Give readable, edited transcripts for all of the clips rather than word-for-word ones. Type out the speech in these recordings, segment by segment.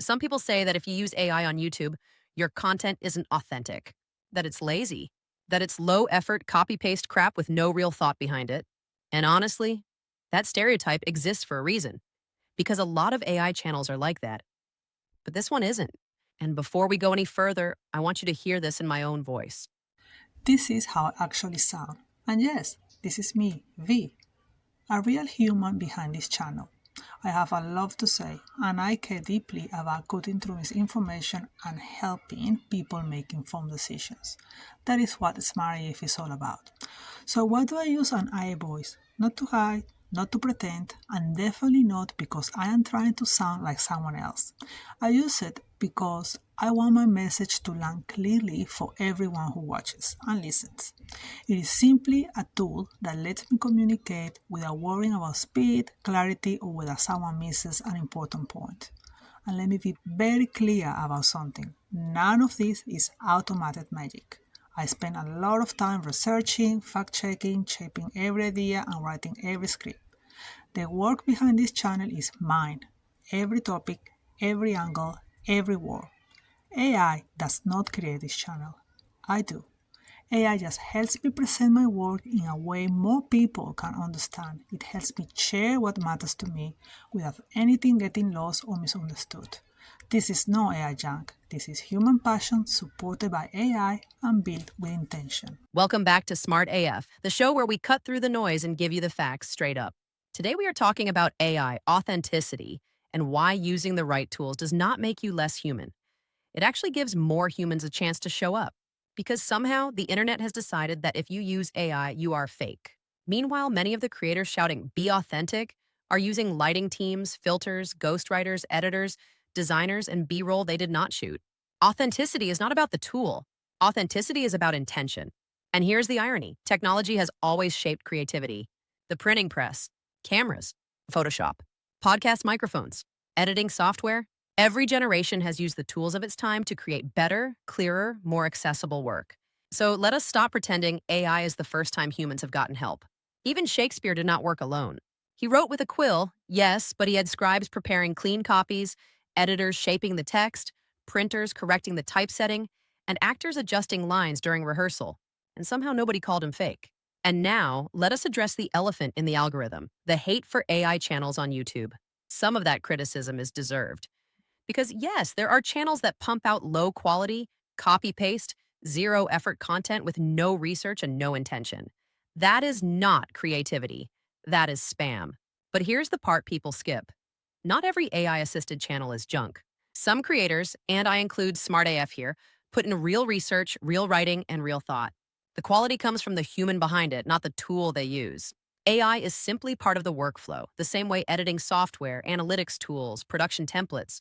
Some people say that if you use AI on YouTube, your content isn't authentic, that it's lazy, that it's low effort copy paste crap with no real thought behind it. And honestly, that stereotype exists for a reason because a lot of AI channels are like that, but this one isn't. And before we go any further, I want you to hear this in my own voice. This is how I actually sound. And yes, this is me, V, a real human behind this channel. I have a lot to say, and I care deeply about cutting through misinformation and helping people make informed decisions. That is what Smart AF is all about. So why do I use an AI voice? Not to hide, not to pretend, and definitely not because I am trying to sound like someone else. I use it because I want my message to land clearly for everyone who watches and listens. It is simply a tool that lets me communicate without worrying about speed, clarity, or whether someone misses an important point. And let me be very clear about something. None of this is automated magic. I spend a lot of time researching, fact checking, shaping every idea, and writing every script. The work behind this channel is mine. Every topic, every angle, every word. AI does not create this channel. I do. AI just helps me present my work in a way more people can understand. It helps me share what matters to me without anything getting lost or misunderstood. This is no AI junk. This is human passion supported by AI and built with intention. Welcome back to Smart AF, the show where we cut through the noise and give you the facts straight up. Today we are talking about AI, authenticity, and why using the right tools does not make you less human. It actually gives more humans a chance to show up. Because somehow the internet has decided that if you use AI, you are fake. Meanwhile, many of the creators shouting, be authentic, are using lighting teams, filters, ghostwriters, editors, designers, and B roll they did not shoot. Authenticity is not about the tool, authenticity is about intention. And here's the irony technology has always shaped creativity. The printing press, cameras, Photoshop, podcast microphones, editing software. Every generation has used the tools of its time to create better, clearer, more accessible work. So let us stop pretending AI is the first time humans have gotten help. Even Shakespeare did not work alone. He wrote with a quill, yes, but he had scribes preparing clean copies, editors shaping the text, printers correcting the typesetting, and actors adjusting lines during rehearsal. And somehow nobody called him fake. And now, let us address the elephant in the algorithm, the hate for AI channels on YouTube. Some of that criticism is deserved. Because yes, there are channels that pump out low quality, copy paste, zero effort content with no research and no intention. That is not creativity. That is spam. But here's the part people skip. Not every AI assisted channel is junk. Some creators, and I include Smart AF here, put in real research, real writing, and real thought. The quality comes from the human behind it, not the tool they use. AI is simply part of the workflow, the same way editing software, analytics tools, production templates,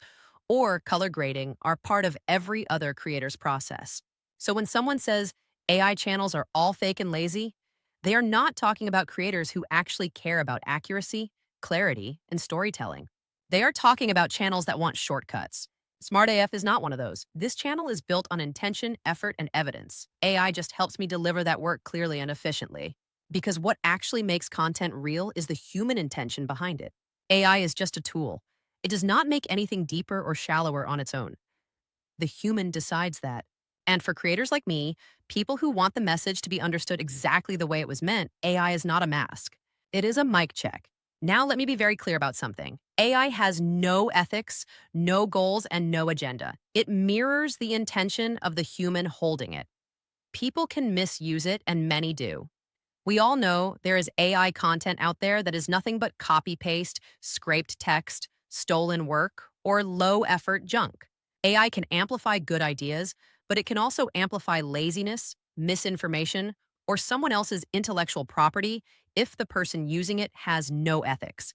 or color grading are part of every other creator's process. So when someone says AI channels are all fake and lazy, they are not talking about creators who actually care about accuracy, clarity, and storytelling. They are talking about channels that want shortcuts. Smart AF is not one of those. This channel is built on intention, effort, and evidence. AI just helps me deliver that work clearly and efficiently. Because what actually makes content real is the human intention behind it. AI is just a tool. It does not make anything deeper or shallower on its own. The human decides that. And for creators like me, people who want the message to be understood exactly the way it was meant, AI is not a mask. It is a mic check. Now, let me be very clear about something. AI has no ethics, no goals, and no agenda. It mirrors the intention of the human holding it. People can misuse it, and many do. We all know there is AI content out there that is nothing but copy paste, scraped text, stolen work, or low effort junk. AI can amplify good ideas, but it can also amplify laziness, misinformation, or someone else's intellectual property if the person using it has no ethics.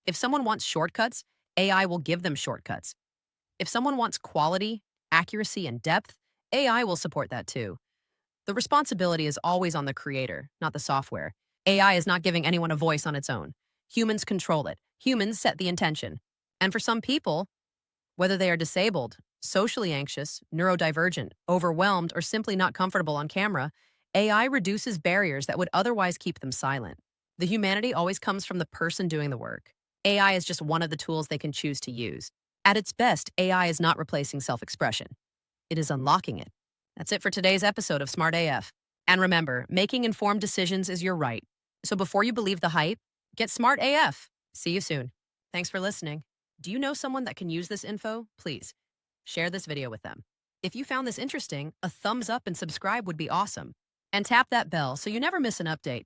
If someone wants shortcuts, AI will give them shortcuts. If someone wants quality, accuracy, and depth, AI will support that too. The responsibility is always on the creator, not the software. AI is not giving anyone a voice on its own. Humans control it. Humans set the intention. And for some people, whether they are disabled, socially anxious, neurodivergent, overwhelmed, or simply not comfortable on camera, AI reduces barriers that would otherwise keep them silent. The humanity always comes from the person doing the work. AI is just one of the tools they can choose to use. At its best, AI is not replacing self-expression. It is unlocking it. That's it for today's episode of Smart AF. And remember, making informed decisions is your right. So before you believe the hype, get Smart AF. See you soon. Thanks for listening. Do you know someone that can use this info? Please share this video with them. If you found this interesting, a thumbs up and subscribe would be awesome. And tap that bell so you never miss an update.